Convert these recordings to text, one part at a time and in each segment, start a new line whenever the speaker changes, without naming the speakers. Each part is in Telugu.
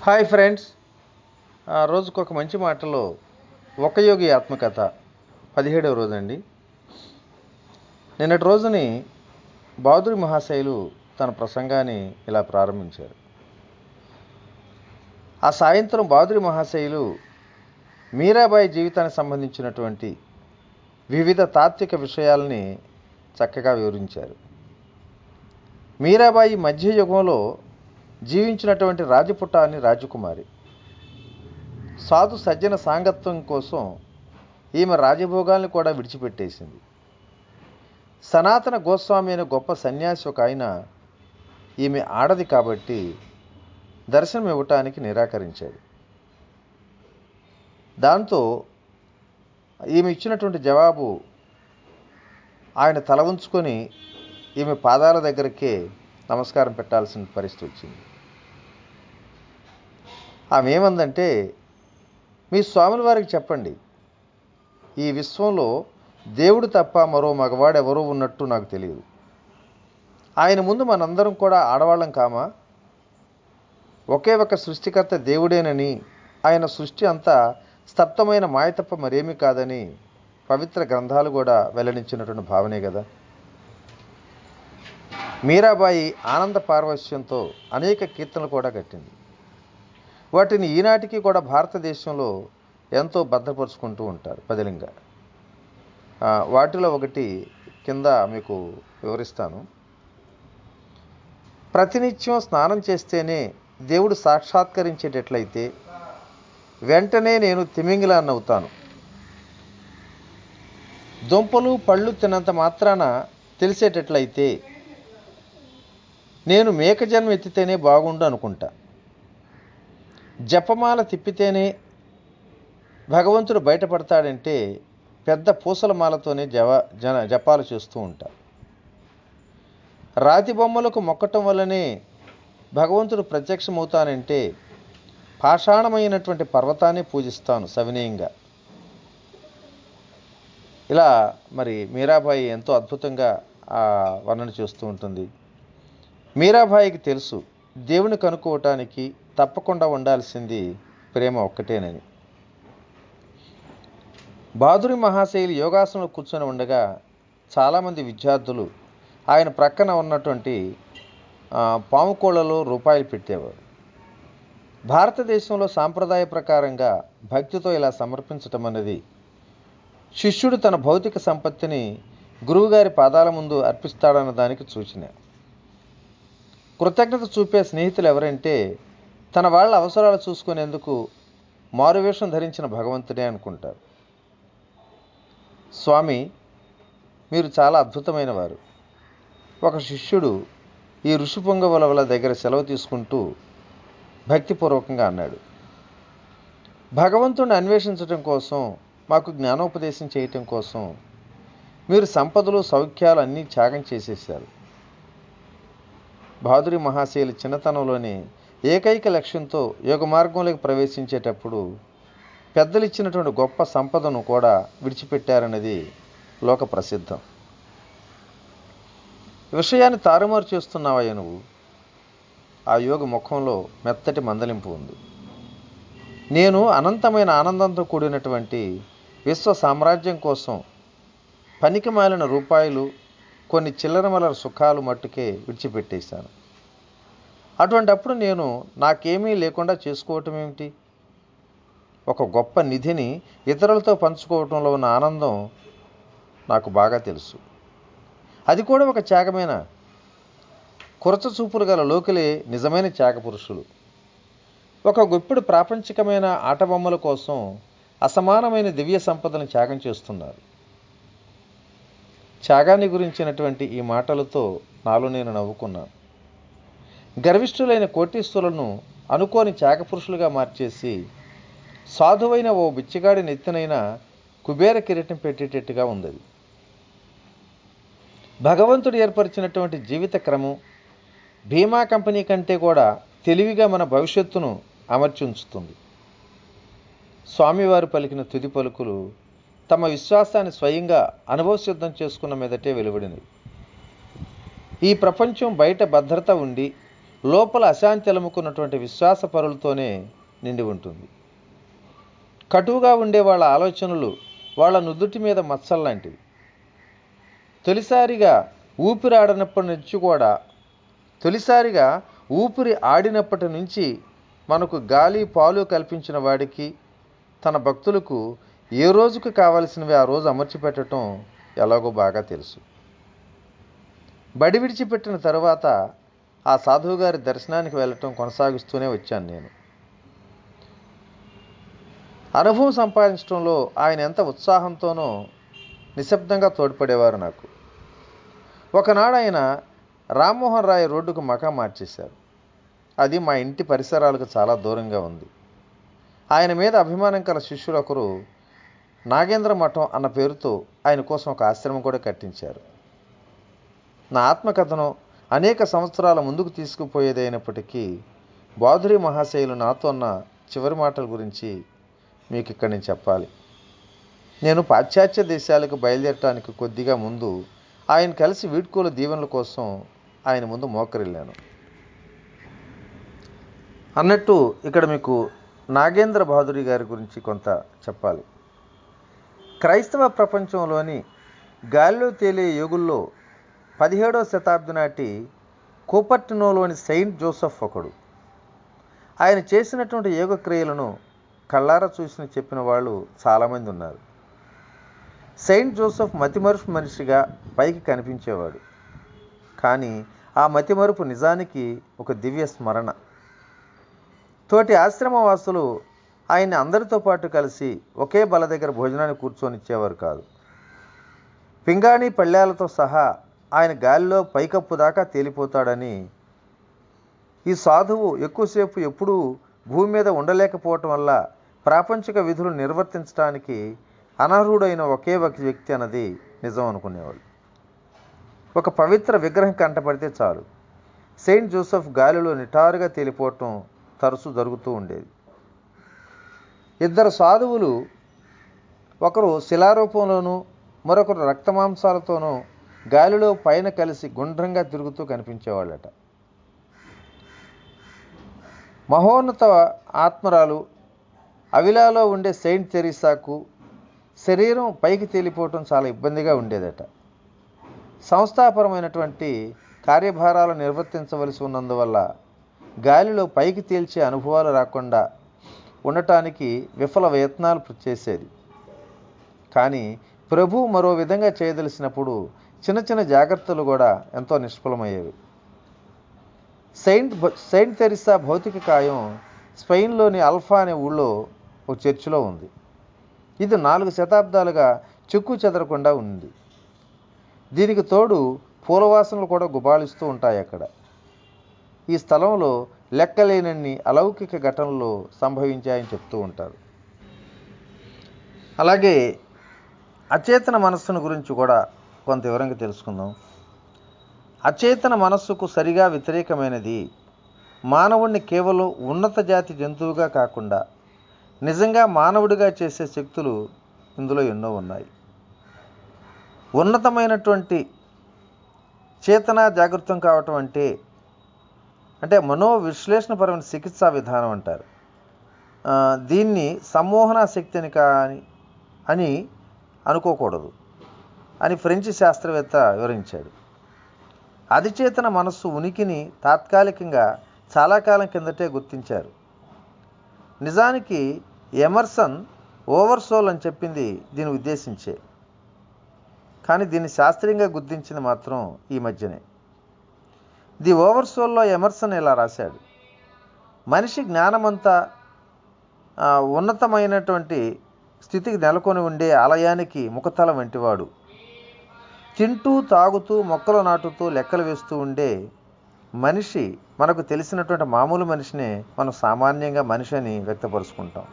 హాయ్ ఫ్రెండ్స్, రోజుకు ఒక మంచి మాటలో ఒక యోగి ఆత్మకథ 17వ రోజండి. నిన్నటి రోజుని బౌద్ధుడి మహాశయులు తన ప్రసంగాన్ని ఇలా ప్రారంభించారు. ఆ సాయంత్రం బౌద్ధుడి మహాశయులు మీరాబాయి జీవితానికి సంబంధించినటువంటి వివిధ తాత్విక విషయాలని చక్కగా వివరించారు. మీరాబాయి మధ్యయుగంలో జీవించినటువంటి రాజపుటాని రాజకుమారి. సాధు సజ్జన సాంగత్యం కోసం ఈమె రాజభోగాల్ని కూడా విడిచిపెట్టేసింది. సనాతన గోస్వామి అనే గొప్ప సన్యాసి ఒక ఆయన ఈమె ఆడది కాబట్టి దర్శనం ఇవ్వటానికి నిరాకరించాడు. దాంతో ఈమె ఇచ్చినటువంటి జవాబు ఆయన తల ఉంచుకొని ఈమె పాదాల దగ్గరకే నమస్కారం పెట్టాల్సిన పరిస్థితి వచ్చింది. ఆమె ఏమందంటే, మీ స్వాముల వారికి చెప్పండి, ఈ విశ్వంలో దేవుడు తప్ప మరో మగవాడు ఎవరూ ఉన్నట్టు నాకు తెలియదు. ఆయన ముందు మనందరం కూడా ఆడవాళ్ళం కామా? ఒకే ఒక సృష్టికర్త దేవుడేనని, ఆయన సృష్టి అంతా స్తబ్దమైన మాయ తప్ప మరేమీ కాదని పవిత్ర గ్రంథాలు కూడా వెల్లడించినటువంటి భావనే కదా. మీరాబాయి ఆనంద పారవశ్యంతో అనేక కీర్తనలు కూడా కట్టింది. వాటిని ఈనాటికి కూడా భారతదేశంలో ఎంతో భద్రపరుచుకుంటూ ఉంటారు పదిలంగా. వాటిలో ఒకటి కింద మీకు వివరిస్తాను. ప్రతినిత్యం స్నానం చేస్తేనే దేవుడు సాక్షాత్కరించేటట్లయితే వెంటనే నేను తిమింగిలాన్ని అవుతాను. దుంపలు పళ్ళు తిన్నంత మాత్రాన తెలిసేటట్లయితే నేను మేక జన్మ ఎత్తితేనే బాగుండు అనుకుంటా. జపమాల తిప్పితేనే భగవంతుడు బయటపడతాడంటే పెద్ద పూసల మాలతోనే జపాలు చేస్తూ ఉంటా. రాతి బొమ్మలకు మొక్కటం వల్లనే భగవంతుడు ప్రత్యక్షమవుతానంటే పాషాణమైనటువంటి పర్వతాన్ని పూజిస్తాను సవినయంగా. ఇలా మరి మీరాబాయి ఎంతో అద్భుతంగా వర్ణన చేస్తూ ఉంటుంది. మీరాబాయికి తెలుసు, దేవుని కనుక్కోవటానికి తప్పకుండా ఉండాల్సింది ప్రేమ ఒక్కటేనని. బౌద్ధుడి మహాశయులు యోగాసనంలో కూర్చొని ఉండగా చాలామంది విద్యార్థులు ఆయన ప్రక్కన ఉన్నటువంటి పాముకోళ్లలో రూపాయలు పెట్టేవారు. భారతదేశంలో సాంప్రదాయ ప్రకారంగా భక్తితో ఇలా సమర్పించటం అన్నది శిష్యుడు తన భౌతిక సంపత్తిని గురువుగారి పాదాల ముందు అర్పిస్తాడన్న దానికి సూచన. కృతజ్ఞత చూపే స్నేహితులు ఎవరంటే తన వాళ్ళ అవసరాలు చూసుకునేందుకు మారువేషం ధరించిన భగవంతుడే అనుకుంటారు. స్వామి, మీరు చాలా అద్భుతమైన వారు. ఒక శిష్యుడు ఈ ఋషిపొంగవుల దగ్గర సెలవు తీసుకుంటూ భక్తిపూర్వకంగా అన్నాడు, భగవంతుడిని అన్వేషించడం కోసం, మాకు జ్ఞానోపదేశం చేయటం కోసం మీరు సంపదలు సౌఖ్యాలు అన్నీ త్యాగం చేసేశారు. బౌద్ధుడి మహాశయులు చిన్నతనంలోనే ఏకైక లక్ష్యంతో యోగ మార్గంలోకి ప్రవేశించేటప్పుడు పెద్దలు ఇచ్చినటువంటి గొప్ప సంపదను కూడా విడిచిపెట్టారన్నది లోక ప్రసిద్ధం. విషయాన్ని తారుమారు చేస్తున్నావయ్య నువ్వు. ఆ యోగి ముఖంలో మెత్తటి మందలింపు ఉంది. నేను అనంతమైన ఆనందంతో కూడినటువంటి విశ్వ సామ్రాజ్యం కోసం పనికి మాలిన రూపాయలు, కొన్ని చిల్లరమల్లర సుఖాలు మట్టుకే విడిచిపెట్టేశాను. అటువంటప్పుడు నేను నాకేమీ లేకుండా చేసుకోవటం ఏమిటి? ఒక గొప్ప నిధిని ఇతరులతో పంచుకోవటంలో ఉన్న ఆనందం నాకు బాగా తెలుసు. అది కూడా ఒక త్యాగమేనా? కురచ చూపులు గల లోకులే నిజమైన త్యాగ పురుషులు. ఒక గుప్పిడి ప్రాపంచికమైన ఆటబొమ్మల కోసం అసమానమైన దివ్య సంపదను త్యాగం చేస్తున్నారు. త్యాగాన్ని గురించినటువంటి ఈ మాటలతో నాలో నేను నవ్వుకున్నాను. గర్విష్ఠులైన కోటీశ్వరులను అనుకోని త్యాగపురుషులుగా మార్చేసి సాధువైన ఓ బిచ్చగాడి నెత్తినైన కుబేర కిరీటం పెట్టేటట్టుగా ఉంది. భగవంతుడు ఏర్పరిచినటువంటి జీవిత క్రమం బీమా కంపెనీ కంటే కూడా తెలివిగా మన భవిష్యత్తును అమర్చి ఉంచుతుంది. స్వామివారు పలికిన తుది పలుకులు తమ విశ్వాసాన్ని స్వయంగా అనుభవసిద్ధం చేసుకున్న మీదటే వెలువడినవి. ఈ ప్రపంచం బయట భద్రత ఉండి లోపల అశాంతి అలుముకున్నటువంటి విశ్వాసపరులతోనే నిండి ఉంటుంది. కటువుగా ఉండే వాళ్ళ ఆలోచనలు వాళ్ళ నుదుటి మీద మచ్చల్లాంటివి. తొలిసారిగా ఊపిరి ఆడినప్పటి నుంచి మనకు గాలి పాలు కల్పించిన వాడికి తన భక్తులకు ఏ రోజుకు కావలసినవి ఆ రోజు అమర్చిపెట్టడం ఎలాగో బాగా తెలుసు. బడి విడిచిపెట్టిన తరువాత ఆ సాధువు గారి దర్శనానికి వెళ్ళటం కొనసాగిస్తూనే వచ్చాను నేను. అనుభవం సంపాదించడంలో ఆయన ఎంత ఉత్సాహంతోనో నిశ్శబ్దంగా తోడ్పడేవారు నాకు. ఒకనాడు ఆయన రామ్మోహన్ రాయ్ రోడ్డుకు మకా మార్చేశారు. అది మా ఇంటి పరిసరాలకు చాలా దూరంగా ఉంది. ఆయన మీద అభిమానం కల శిష్యులు ఒకరు నాగేంద్ర మఠం అన్న పేరుతో ఆయన కోసం ఒక ఆశ్రమం కూడా కట్టించారు. నా ఆత్మకథనం అనేక సంవత్సరాల ముందుకు తీసుకుపోయేదైనప్పటికీ బాధురి మహాశయులు నాతో అన్న చివరి మాటల గురించి మీకు ఇక్కడ నేను చెప్పాలి. నేను పాశ్చాత్య దేశాలకు బయలుదేరటానికి కొద్దిగా ముందు ఆయన కలిసి వీడ్కోలు దీవెనల కోసం ఆయన ముందు మోకరిల్లాను. అన్నట్టు ఇక్కడ మీకు నాగేంద్ర బహదూరి గారి గురించి కొంత చెప్పాలి. క్రైస్తవ ప్రపంచంలోని గాలిలో తేలే యోగుల్లో 17వ శతాబ్ది నాటి కూపర్టినోలోని సెయింట్ జోసెఫ్ ఒకడు. ఆయన చేసినటువంటి యోగ క్రియలను కళ్ళారా చూసి చెప్పిన వాళ్ళు చాలామంది ఉన్నారు. సెయింట్ జోసెఫ్ మతిమరుపు మనిషిగా పైకి కనిపించేవాడు. కానీ ఆ మతిమరుపు నిజానికి ఒక దివ్య స్మరణ. తోటి ఆశ్రమవాసులు ఆయన్ని అందరితో పాటు కలిసి ఒకే బల దగ్గర భోజనాన్ని కూర్చొనిచ్చేవారు కాదు. పింగాణి పళ్ళాలతో సహా ఆయన గాలిలో పైకప్పు దాకా తేలిపోతాడని, ఈ సాధువు ఎక్కువసేపు ఎప్పుడూ భూమి మీద ఉండలేకపోవటం వల్ల ప్రాపంచిక విధులు నిర్వర్తించడానికి అనర్హుడైన ఒకే ఒక వ్యక్తి అన్నది నిజం అనుకునేవాళ్ళు. ఒక పవిత్ర విగ్రహం కంటపడితే చాలు సెయింట్ జోసెఫ్ గాలిలో నిటారుగా తేలిపోవటం తరచూ జరుగుతూ ఉండేది. ఇద్దరు సాధువులు, ఒకరు శిలారూపంలోనూ మరొకరు రక్తమాంసాలతోనూ గాలిలో పైన కలిసి గుండ్రంగా తిరుగుతూ కనిపించేవాళ్ళట. మహోన్నత ఆత్మరాలు అవిలాలో ఉండే సెయింట్ తెరీసాకు శరీరం పైకి తేలిపోవటం చాలా ఇబ్బందిగా ఉండేదట. సంస్థాపరమైనటువంటి కార్యభారాలు నిర్వర్తించవలసి ఉన్నందువల్ల గాలిలో పైకి తేల్చే అనుభవాలు రాకుండా ఉండటానికి విఫల ప్రయత్నాలు చేసేది. కానీ ప్రభు మరో విధంగా చేయదలిసినప్పుడు చిన్న చిన్న జాగ్రత్తలు కూడా ఎంతో నిష్ఫలమయ్యేవి. సెయింట్ తెరీసా భౌతిక కాయం స్పెయిన్లోని అల్ఫా అనే ఊళ్ళో ఒక చర్చిలో ఉంది. ఇది 4 శతాబ్దాలుగా చెక్కు చెదరకుండా ఉంది. దీనికి తోడు పూలవాసనలు కూడా గుబాళిస్తూ ఉంటాయి అక్కడ. ఈ స్థలంలో లెక్కలేనన్ని అలౌకిక ఘటనలు సంభవించాయని చెప్తూ ఉంటారు. అలాగే అచేతన మనస్సును గురించి కూడా కొంత వివరంగా తెలుసుకుందాం. అచేతన మనస్సుకు సరిగా వ్యతిరేకమైనది మానవుణ్ణి కేవలం ఉన్నత జాతి జంతువుగా కాకుండా నిజంగా మానవుడిగా చేసే శక్తులు ఇందులో ఎన్నో ఉన్నాయి. ఉన్నతమైనటువంటి చేతన జాగృతం కావటం అంటే మనోవిశ్లేషణపరమైన చికిత్సా విధానం అంటారు. దీన్ని సమ్మోహన శక్తి అని అనుకోకూడదు అని ఫ్రెంచి శాస్త్రవేత్త వివరించాడు. అధిచేతన మనస్సు ఉనికిని తాత్కాలికంగా చాలా కాలం కిందటే గుర్తించారు. నిజానికి ఎమర్సన్ ఓవర్సోల్ అని చెప్పింది దీన్ని ఉద్దేశించే, కానీ దీన్ని శాస్త్రీయంగా గుర్తించింది మాత్రం ఈ మధ్యనే. ది ఓవర్సోల్లో ఎమర్సన్ ఇలా రాశాడు: మనిషి జ్ఞానమంతా ఉన్నతమైనటువంటి స్థితికి నెలకొని ఉండే ఆలయానికి ముఖతల వంటివాడు. తింటూ తాగుతూ మొక్కలు నాటుతూ లెక్కలు వేస్తూ ఉండే మనిషి మనకు తెలిసినటువంటి మామూలు మనిషినే మనం సామాన్యంగా మనిషి అని వ్యక్తపరుచుకుంటాం.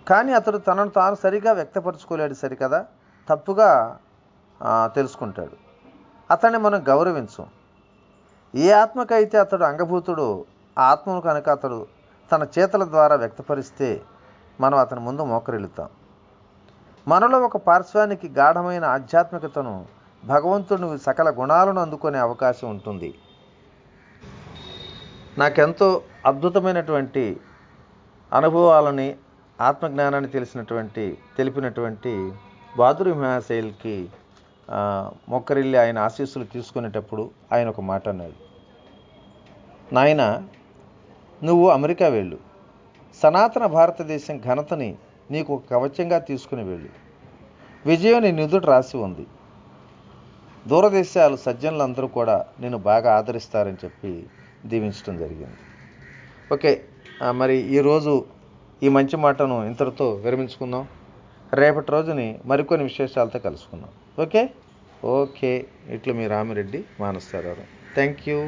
కానీ అతడు తనను తాను సరిగా వ్యక్తపరచుకోలేడు సరికదా, తప్పుగా తెలుసుకుంటాడు. అతన్ని మనం గౌరవించం. ఏ ఆత్మకైతే అతడు అంగభూతుడో ఆ ఆత్మను కనుక అతడు తన చేతల ద్వారా వ్యక్తపరిస్తే మనం అతని ముందు మోకరిల్లుతాం. మనలో ఒక పార్శ్వానికి గాఢమైన ఆధ్యాత్మికతను, భగవంతుని సకల గుణాలను అందుకునే అవకాశం ఉంటుంది. నాకెంతో అద్భుతమైనటువంటి అనుభవాలని, ఆత్మజ్ఞానాన్ని తెలిపినటువంటి బాదురి మహాశైల్కి మొక్కరిల్లి ఆయన ఆశీస్సులు తీసుకునేటప్పుడు ఆయన ఒక మాట అన్నాడు. నాయన, నువ్వు అమెరికా వెళ్ళు, సనాతన భారతదేశం ఘనతని నీకు ఒక కవచంగా తీసుకుని వెళ్ళు. విజయం నీ నుదుట రాసి ఉంది. దూరదేశాలు సజ్జనులందరూ కూడా నేను బాగా ఆదరిస్తారని చెప్పి దీవించడం జరిగింది. ఓకే, మరి ఈరోజు ఈ మంచి మాటను ఇంతటితో విరమించుకుందాం. రేపటి రోజుని మరికొన్ని విశేషాలతో కలుసుకుందాం. ఓకే, ఇట్లు మీ రామిరెడ్డి మానసరోవరం. Thank you.